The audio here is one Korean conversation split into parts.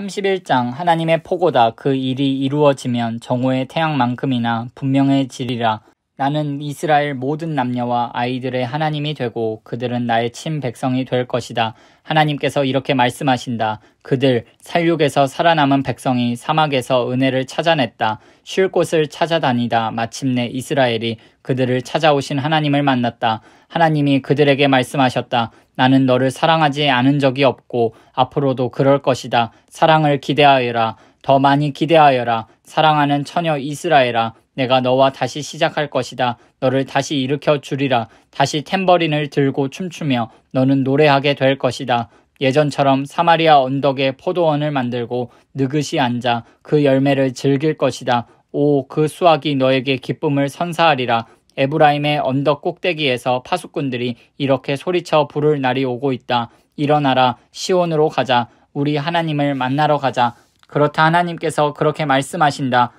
31장 하나님의 포고다. 그 일이 이루어지면 정오의 태양만큼이나 분명해지리라. 나는 이스라엘 모든 남녀와 아이들의 하나님이 되고 그들은 나의 친 백성이 될 것이다. 하나님께서 이렇게 말씀하신다. 그들 살육에서 살아남은 백성이 사막에서 은혜를 찾아냈다. 쉴 곳을 찾아다니다 마침내 이스라엘이 그들을 찾아오신 하나님을 만났다. 하나님이 그들에게 말씀하셨다. 나는 너를 사랑하지 않은 적이 없고 앞으로도 그럴 것이다. 사랑을 기대하여라. 더 많이 기대하여라. 사랑하는 처녀 이스라엘아. 내가 너와 다시 시작할 것이다. 너를 다시 일으켜 주리라. 다시 탬버린을 들고 춤추며 너는 노래하게 될 것이다. 예전처럼 사마리아 언덕에 포도원을 만들고 느긋이 앉아 그 열매를 즐길 것이다. 오, 그 수확이 너에게 기쁨을 선사하리라. 에브라임의 언덕 꼭대기에서 파수꾼들이 이렇게 소리쳐 부를 날이 오고 있다. 일어나라. 시온으로 가자. 우리 하나님을 만나러 가자. 그렇다. 하나님께서 그렇게 말씀하신다.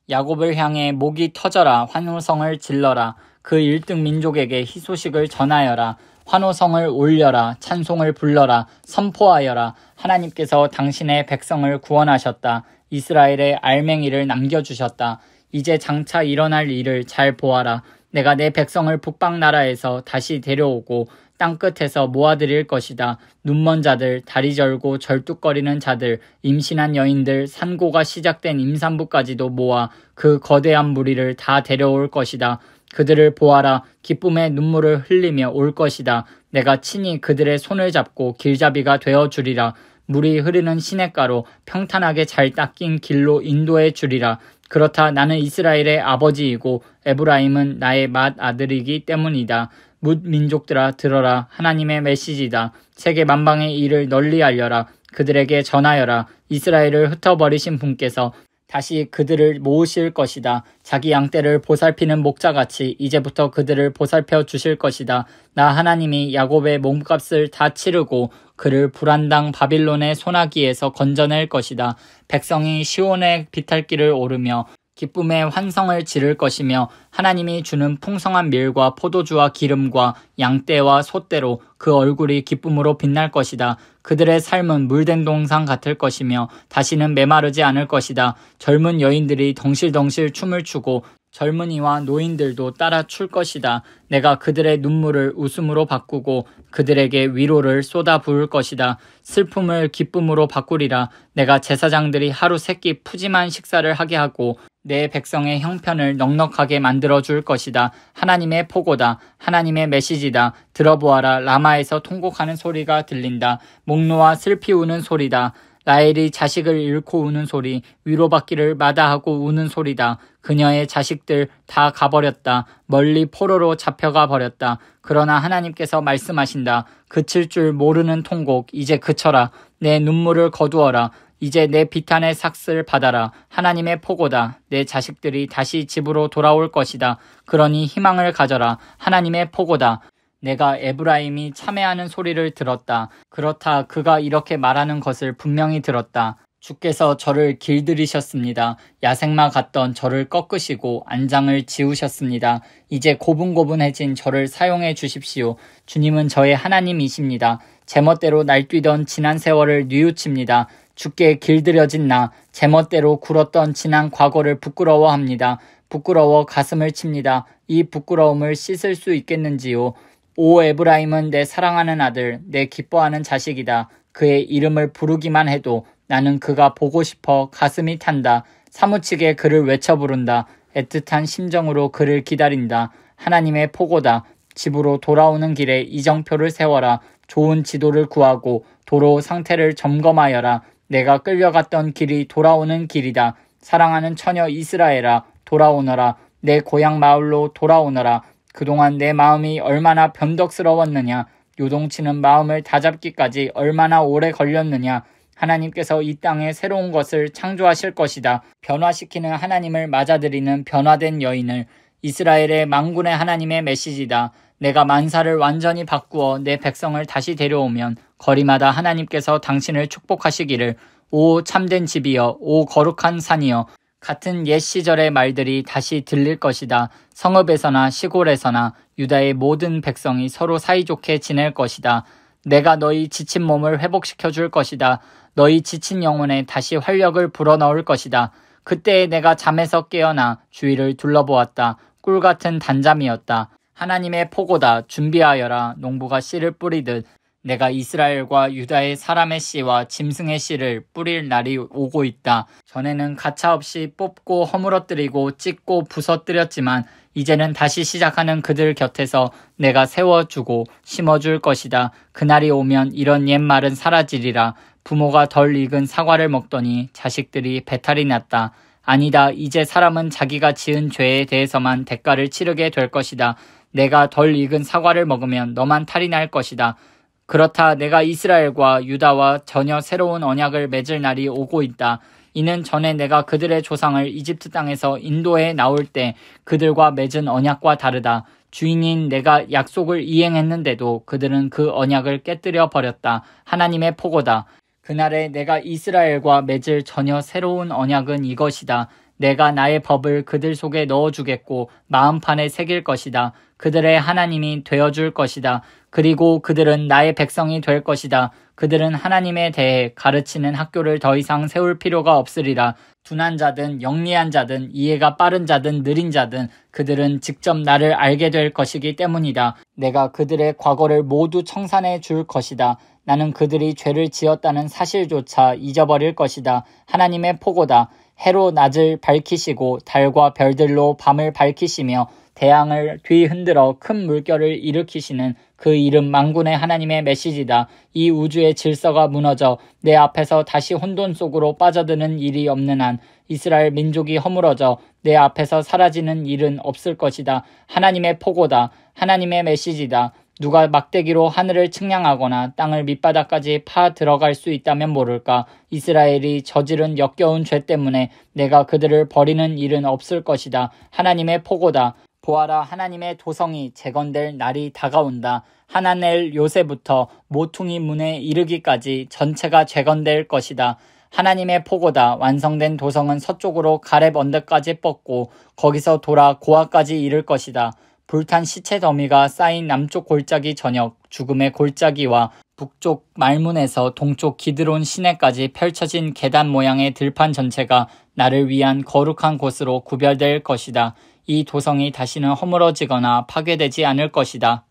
야곱을 향해 목이 터져라. 환호성을 질러라. 그 1등 민족에게 희소식을 전하여라. 환호성을 올려라. 찬송을 불러라. 선포하여라. 하나님께서 당신의 백성을 구원하셨다. 이스라엘의 알맹이를 남겨주셨다. 이제 장차 일어날 일을 잘 보아라. 내가 내 백성을 북방나라에서 다시 데려오고 땅끝에서 모아드릴 것이다. 눈먼 자들, 다리 절고 절뚝거리는 자들, 임신한 여인들, 산고가 시작된 임산부까지도 모아 그 거대한 무리를 다 데려올 것이다. 그들을 보아라. 기쁨의 눈물을 흘리며 올 것이다. 내가 친히 그들의 손을 잡고 길잡이가 되어주리라. 물이 흐르는 시냇가로 평탄하게 잘 닦인 길로 인도해 주리라. 그렇다. 나는 이스라엘의 아버지이고 에브라임은 나의 맏아들이기 때문이다. 뭇 민족들아 들어라. 하나님의 메시지다. 세계 만방의 일을 널리 알려라. 그들에게 전하여라. 이스라엘을 흩어버리신 분께서 다시 그들을 모으실 것이다. 자기 양떼를 보살피는 목자같이 이제부터 그들을 보살펴 주실 것이다. 나 하나님이 야곱의 몸값을 다 치르고 그를 불안당 바빌론의 소나기에서 건져낼 것이다. 백성이 시온의 비탈길을 오르며 기쁨의 환성을 지를 것이며 하나님이 주는 풍성한 밀과 포도주와 기름과 양떼와 소떼로 그 얼굴이 기쁨으로 빛날 것이다. 그들의 삶은 물된 동상 같을 것이며 다시는 메마르지 않을 것이다. 젊은 여인들이 덩실덩실 춤을 추고 젊은이와 노인들도 따라 출 것이다. 내가 그들의 눈물을 웃음으로 바꾸고 그들에게 위로를 쏟아 부을 것이다. 슬픔을 기쁨으로 바꾸리라. 내가 제사장들이 하루 세끼 푸짐한 식사를 하게 하고 내 백성의 형편을 넉넉하게 만들어줄 것이다. 하나님의 포고다. 하나님의 메시지다. 들어보아라. 라마에서 통곡하는 소리가 들린다. 목놓아 슬피 우는 소리다. 라헬이 자식을 잃고 우는 소리, 위로받기를 마다하고 우는 소리다. 그녀의 자식들 다 가버렸다. 멀리 포로로 잡혀가 버렸다. 그러나 하나님께서 말씀하신다. 그칠 줄 모르는 통곡, 이제 그쳐라. 내 눈물을 거두어라. 이제 내 비탄의 삭슬 받아라. 하나님의 포고다. 내 자식들이 다시 집으로 돌아올 것이다. 그러니 희망을 가져라. 하나님의 포고다. 내가 에브라임이 참회하는 소리를 들었다. 그렇다. 그가 이렇게 말하는 것을 분명히 들었다. 주께서 저를 길들이셨습니다. 야생마 같던 저를 꺾으시고 안장을 지우셨습니다. 이제 고분고분해진 저를 사용해 주십시오. 주님은 저의 하나님이십니다. 제멋대로 날뛰던 지난 세월을 뉘우칩니다. 주께 길들여진 나, 제멋대로 굴었던 지난 과거를 부끄러워합니다. 부끄러워 가슴을 칩니다. 이 부끄러움을 씻을 수 있겠는지요. 오 에브라임은 내 사랑하는 아들, 내 기뻐하는 자식이다. 그의 이름을 부르기만 해도 나는 그가 보고 싶어 가슴이 탄다. 사무치게 그를 외쳐 부른다. 애틋한 심정으로 그를 기다린다. 하나님의 포고다. 집으로 돌아오는 길에 이정표를 세워라. 좋은 지도를 구하고 도로 상태를 점검하여라. 내가 끌려갔던 길이 돌아오는 길이다. 사랑하는 처녀 이스라엘아, 돌아오너라. 내 고향 마을로 돌아오너라. 그동안 내 마음이 얼마나 변덕스러웠느냐. 요동치는 마음을 다잡기까지 얼마나 오래 걸렸느냐. 하나님께서 이 땅에 새로운 것을 창조하실 것이다. 변화시키는 하나님을 맞아들이는 변화된 여인을. 이스라엘의 만군의 하나님의 메시지다. 내가 만사를 완전히 바꾸어 내 백성을 다시 데려오면 거리마다 하나님께서 당신을 축복하시기를. 오 참된 집이여, 오 거룩한 산이여. 같은 옛 시절의 말들이 다시 들릴 것이다. 성읍에서나 시골에서나 유다의 모든 백성이 서로 사이좋게 지낼 것이다. 내가 너희 지친 몸을 회복시켜 줄 것이다. 너희 지친 영혼에 다시 활력을 불어넣을 것이다. 그때에 내가 잠에서 깨어나 주위를 둘러보았다. 꿀같은 단잠이었다. 하나님의 포고다. 준비하여라. 농부가 씨를 뿌리듯 내가 이스라엘과 유다의 사람의 씨와 짐승의 씨를 뿌릴 날이 오고 있다. 전에는 가차없이 뽑고 허물어뜨리고 찢고 부서뜨렸지만 이제는 다시 시작하는 그들 곁에서 내가 세워주고 심어줄 것이다. 그날이 오면 이런 옛말은 사라지리라. 부모가 덜 익은 사과를 먹더니 자식들이 배탈이 났다. 아니다. 이제 사람은 자기가 지은 죄에 대해서만 대가를 치르게 될 것이다. 내가 덜 익은 사과를 먹으면 너만 탈이 날 것이다. 그렇다. 내가 이스라엘과 유다와 전혀 새로운 언약을 맺을 날이 오고 있다. 이는 전에 내가 그들의 조상을 이집트 땅에서 인도해 나올 때 그들과 맺은 언약과 다르다. 주인인 내가 약속을 이행했는데도 그들은 그 언약을 깨뜨려 버렸다. 하나님의 포고다. 그날에 내가 이스라엘과 맺을 전혀 새로운 언약은 이것이다. 내가 나의 법을 그들 속에 넣어주겠고 마음판에 새길 것이다. 그들의 하나님이 되어줄 것이다. 그리고 그들은 나의 백성이 될 것이다. 그들은 하나님에 대해 가르치는 학교를 더 이상 세울 필요가 없으리라. 둔한 자든 영리한 자든 이해가 빠른 자든 느린 자든 그들은 직접 나를 알게 될 것이기 때문이다. 내가 그들의 과거를 모두 청산해 줄 것이다. 나는 그들이 죄를 지었다는 사실조차 잊어버릴 것이다. 하나님의 포고다. 해로 낮을 밝히시고 달과 별들로 밤을 밝히시며 태양을 뒤흔들어 큰 물결을 일으키시는 그 이름 만군의 하나님의 메시지다. 이 우주의 질서가 무너져 내 앞에서 다시 혼돈 속으로 빠져드는 일이 없는 한 이스라엘 민족이 허물어져 내 앞에서 사라지는 일은 없을 것이다. 하나님의 포고다. 하나님의 메시지다. 누가 막대기로 하늘을 측량하거나 땅을 밑바닥까지 파 들어갈 수 있다면 모를까. 이스라엘이 저지른 역겨운 죄 때문에 내가 그들을 버리는 일은 없을 것이다. 하나님의 포고다. 보아라. 하나님의 도성이 재건될 날이 다가온다. 하나넬 요새부터 모퉁이 문에 이르기까지 전체가 재건될 것이다. 하나님의 포고다. 완성된 도성은 서쪽으로 가렙 언덕까지 뻗고 거기서 돌아 고아까지 이를 것이다. 불탄 시체 더미가 쌓인 남쪽 골짜기 저녁, 죽음의 골짜기와 북쪽 말문에서 동쪽 기드론 시내까지 펼쳐진 계단 모양의 들판 전체가 나를 위한 거룩한 곳으로 구별될 것이다. 이 도성이 다시는 허물어지거나 파괴되지 않을 것이다.